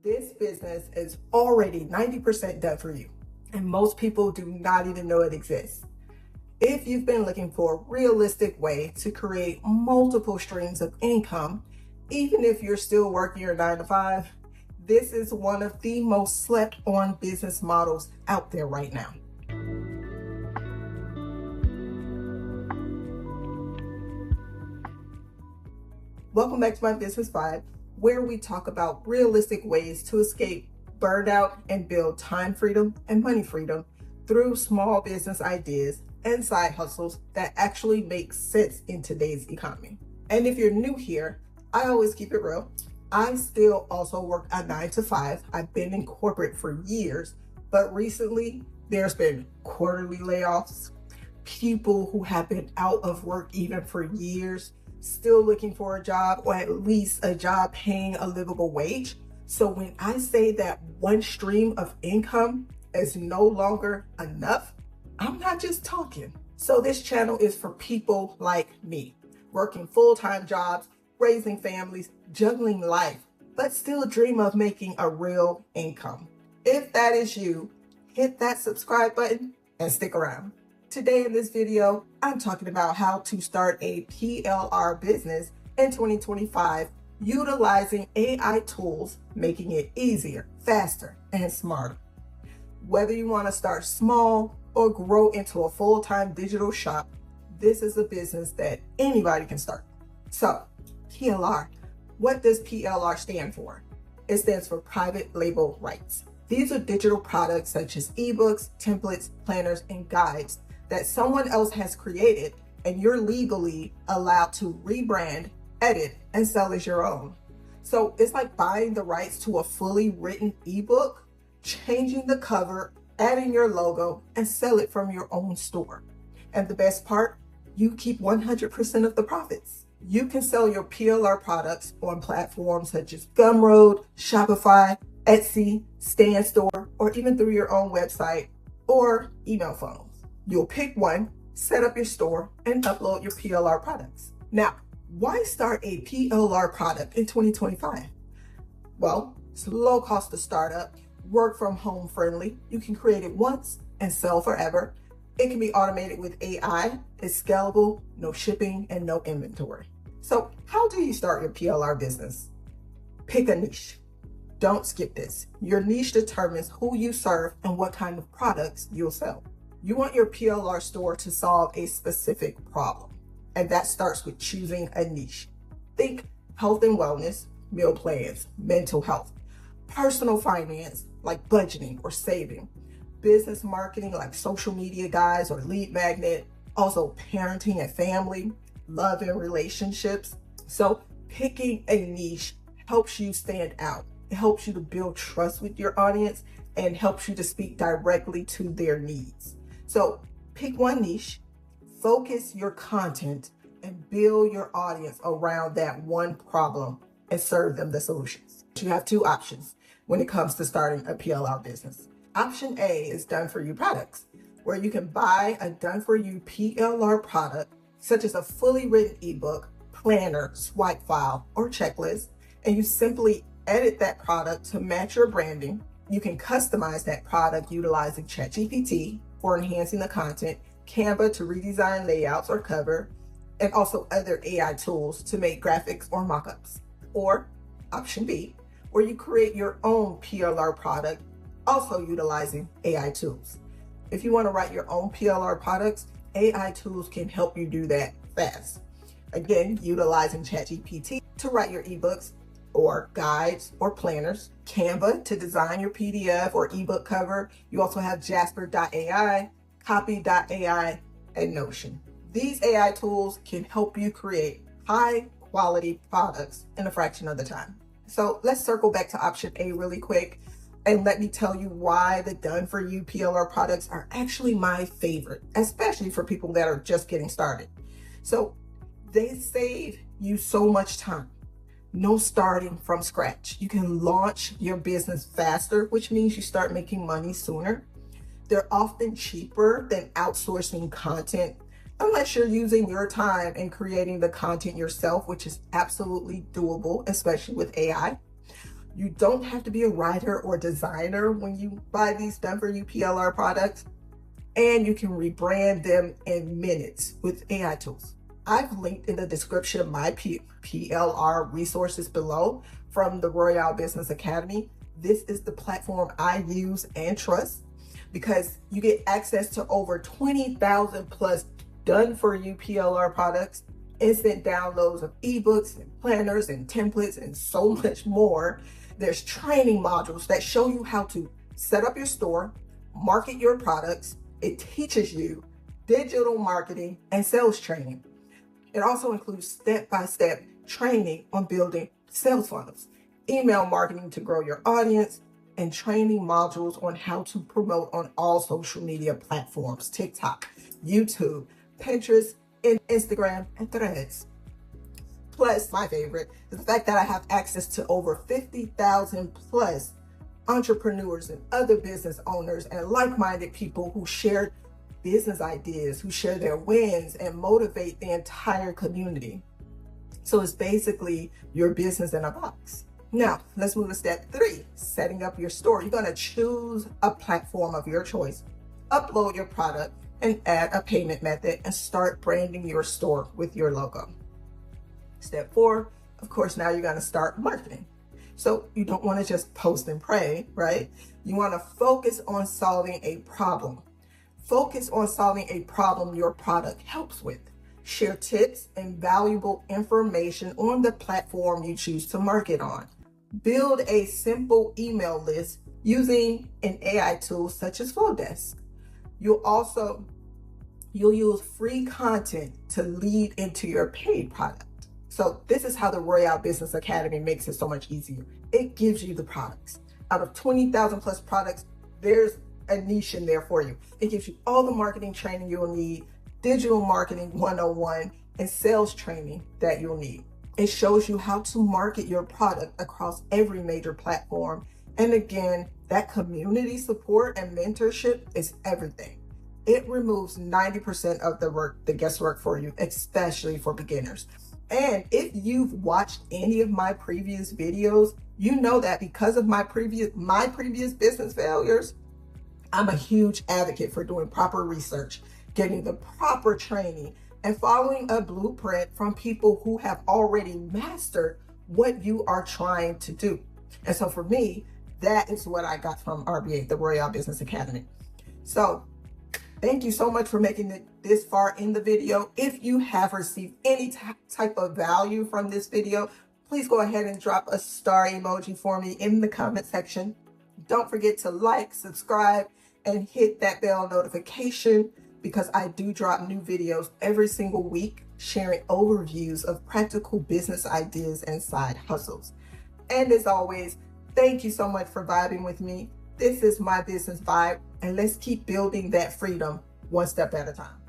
This business is already 90% done for you, and most people do not even know it exists. If you've been looking for a realistic way to create multiple streams of income, even if you're still working your 9 to 5, this is one of the most slept on business models out there right now. Welcome back to my Business Vibe, where we talk about realistic ways to escape burnout and build time freedom and money freedom through small business ideas and side hustles that actually make sense in today's economy. And if you're new here, I always keep it real. I still also work a 9 to 5. I've been in corporate for years, but recently there's been quarterly layoffs, people who have been out of work even for years, still looking for a job, or at least a job paying a livable wage. So when I say that one stream of income is no longer enough, I'm not just talking. So this channel is for people like me, working full-time jobs, raising families, juggling life, but still dream of making a real income. If that is you, hit that subscribe button and stick around. Today in this video, I'm talking about how to start a PLR business in 2025, utilizing AI tools, making it easier, faster, and smarter. Whether you want to start small or grow into a full-time digital shop, this is a business that anybody can start. So, PLR, what does PLR stand for? It stands for private label rights. These are digital products such as ebooks, templates, planners, and guides that someone else has created, and you're legally allowed to rebrand, edit, and sell as your own. So it's like buying the rights to a fully written ebook, changing the cover, adding your logo, and sell it from your own store. And the best part, you keep 100% of the profits. You can sell your PLR products on platforms such as Gumroad, Shopify, Etsy, Stand Store, or even through your own website or email funnels. You'll pick one, set up your store, and upload your PLR products. Now, why start a PLR product in 2025? Well, it's low cost to start up, work from home friendly. You can create it once and sell forever. It can be automated with AI. It's scalable, no shipping, and no inventory. So how do you start your PLR business? Pick a niche. Don't skip this. Your niche determines who you serve and what kind of products you'll sell. You want your PLR store to solve a specific problem, and that starts with choosing a niche. Think health and wellness, meal plans, mental health, personal finance like budgeting or saving, business marketing like social media guides or lead magnet, also parenting and family, love and relationships. So picking a niche helps you stand out. It helps you to build trust with your audience and helps you to speak directly to their needs. So pick one niche, focus your content, and build your audience around that one problem and serve them the solutions. You have two options when it comes to starting a PLR business. Option A is done-for-you products, where you can buy a done-for-you PLR product, such as a fully written ebook, planner, swipe file, or checklist, and you simply edit that product to match your branding. You can customize that product utilizing ChatGPT for enhancing the content, Canva to redesign layouts or cover, and also other AI tools to make graphics or mockups. Or option B, where you create your own PLR product, also utilizing AI tools. If you want to write your own PLR products, AI tools can help you do that fast. Again, utilizing ChatGPT to write your ebooks or guides or planners, Canva to design your PDF or ebook cover. You also have Jasper.ai, Copy.ai, and Notion. These AI tools can help you create high quality products in a fraction of the time. So let's circle back to option A really quick, and let me tell you why the done-for-you PLR products are actually my favorite, especially for people that are just getting started. So they save you so much time. No starting from scratch. You can launch your business faster, which means you start making money sooner. They're often cheaper than outsourcing content, unless you're using your time and creating the content yourself, which is absolutely doable, especially with AI. You don't have to be a writer or designer when you buy these done for you PLR products, and you can rebrand them in minutes with AI tools. I've linked in the description of my PLR resources below from the Royale Business Academy. This is the platform I use and trust because you get access to over 20,000 plus done for you PLR products, instant downloads of ebooks and planners and templates and so much more. There's training modules that show you how to set up your store, market your products. It teaches you digital marketing and sales training. It also includes step-by-step training on building sales funnels, email marketing to grow your audience, and training modules on how to promote on all social media platforms, TikTok, YouTube, Pinterest, Instagram, and Threads. Plus, my favorite is the fact that I have access to over 50,000 plus entrepreneurs and other business owners and like-minded people who share business ideas, who share their wins and motivate the entire community. So it's basically your business in a box. Now, let's move to step 3, setting up your store. You're going to choose a platform of your choice, upload your product, and add a payment method and start branding your store with your logo. Step 4, of course, now you're going to start marketing. So you don't want to just post and pray, right? You want to focus on solving a problem. Focus on solving a problem your product helps with. Share tips and valuable information on the platform you choose to market on. Build a simple email list using an AI tool such as Flowdesk. You'll use free content to lead into your paid product. So this is how the Royale Business Academy makes it so much easier. It gives you the products. Out of 20,000 plus products, there's a niche in there for you. It gives you all the marketing training you'll need, digital marketing 101, and sales training that you'll need. It shows you how to market your product across every major platform. And again, that community support and mentorship is everything. It removes 90% of the guesswork for you, especially for beginners. And if you've watched any of my previous videos, you know that because of my previous business failures, I'm a huge advocate for doing proper research, getting the proper training, and following a blueprint from people who have already mastered what you are trying to do. And so for me, that is what I got from RBA, the Royale Business Academy. So thank you so much for making it this far in the video. If you have received any type of value from this video, please go ahead and drop a star emoji for me in the comment section. Don't forget to like, subscribe, and hit that bell notification because I do drop new videos every single week sharing overviews of practical business ideas and side hustles. And as always, thank you so much for vibing with me. This is my business vibe, and let's keep building that freedom one step at a time.